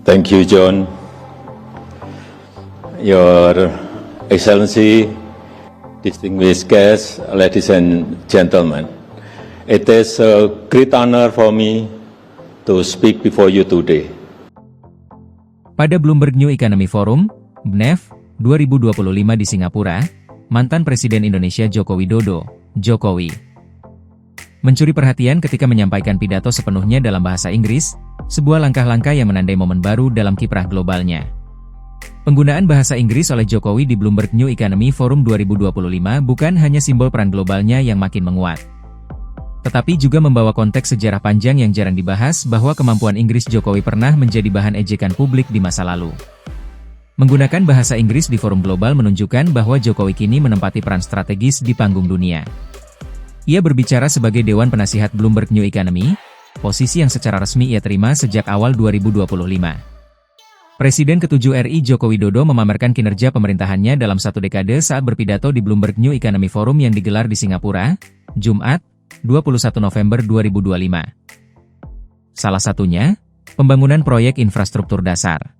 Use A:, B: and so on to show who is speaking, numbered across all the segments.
A: Thank you, John. Your Excellency, distinguished guests, ladies and gentlemen, it is a great honor for me to speak before you today.
B: Pada Bloomberg New Economy Forum, BNEF, 2025 di Singapura, mantan Presiden Indonesia Joko Widodo, Jokowi, mencuri perhatian ketika menyampaikan pidato sepenuhnya dalam bahasa Inggris, sebuah langkah-langkah yang menandai momen baru dalam kiprah globalnya. Penggunaan bahasa Inggris oleh Jokowi di Bloomberg New Economy Forum 2025 bukan hanya simbol peran globalnya yang makin menguat, tetapi juga membawa konteks sejarah panjang yang jarang dibahas bahwa kemampuan Inggris Jokowi pernah menjadi bahan ejekan publik di masa lalu. Menggunakan bahasa Inggris di forum global menunjukkan bahwa Jokowi kini menempati peran strategis di panggung dunia. Ia berbicara sebagai Dewan Penasihat Bloomberg New Economy, posisi yang secara resmi ia terima sejak awal 2025. Presiden ke-7 RI Joko Widodo memamerkan kinerja pemerintahannya dalam satu dekade saat berpidato di Bloomberg New Economy Forum yang digelar di Singapura, Jumat, 21 November 2025. Salah satunya, pembangunan proyek infrastruktur dasar.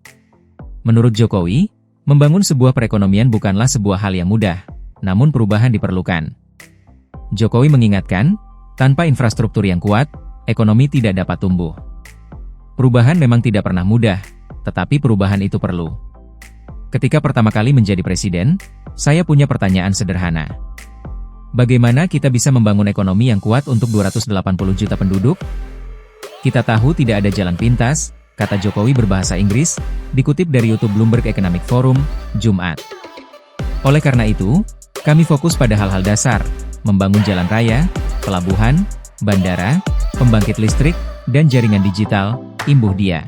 B: Menurut Jokowi, membangun sebuah perekonomian bukanlah sebuah hal yang mudah, namun perubahan diperlukan. Jokowi mengingatkan, tanpa infrastruktur yang kuat, ekonomi tidak dapat tumbuh. Perubahan memang tidak pernah mudah, tetapi perubahan itu perlu. Ketika pertama kali menjadi presiden, saya punya pertanyaan sederhana. Bagaimana kita bisa membangun ekonomi yang kuat untuk 280 juta penduduk? Kita tahu tidak ada jalan pintas, kata Jokowi berbahasa Inggris, dikutip dari YouTube Bloomberg Economic Forum, Jumat. Oleh karena itu, kami fokus pada hal-hal dasar, membangun jalan raya, pelabuhan, bandara, pembangkit listrik, dan jaringan digital, imbuh dia.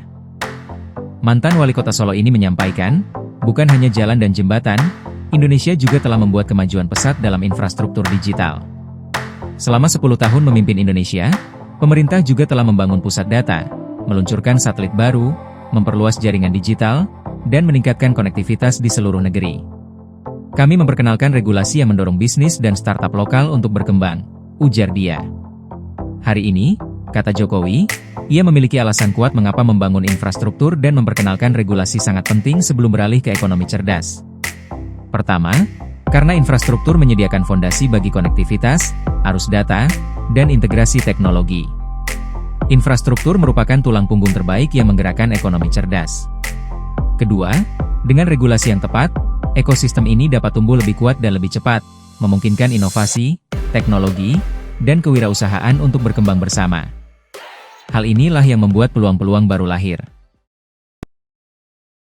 B: Mantan wali kota Solo ini menyampaikan, bukan hanya jalan dan jembatan, Indonesia juga telah membuat kemajuan pesat dalam infrastruktur digital. Selama 10 tahun memimpin Indonesia, pemerintah juga telah membangun pusat data, meluncurkan satelit baru, memperluas jaringan digital, dan meningkatkan konektivitas di seluruh negeri. Kami memperkenalkan regulasi yang mendorong bisnis dan startup lokal untuk berkembang, ujar dia. Hari ini, kata Jokowi, ia memiliki alasan kuat mengapa membangun infrastruktur dan memperkenalkan regulasi sangat penting sebelum beralih ke ekonomi cerdas. Pertama, karena infrastruktur menyediakan fondasi bagi konektivitas, arus data, dan integrasi teknologi. Infrastruktur merupakan tulang punggung terbaik yang menggerakkan ekonomi cerdas. Kedua, dengan regulasi yang tepat, ekosistem ini dapat tumbuh lebih kuat dan lebih cepat, memungkinkan inovasi, teknologi, dan kewirausahaan untuk berkembang bersama. Hal inilah yang membuat peluang-peluang baru lahir.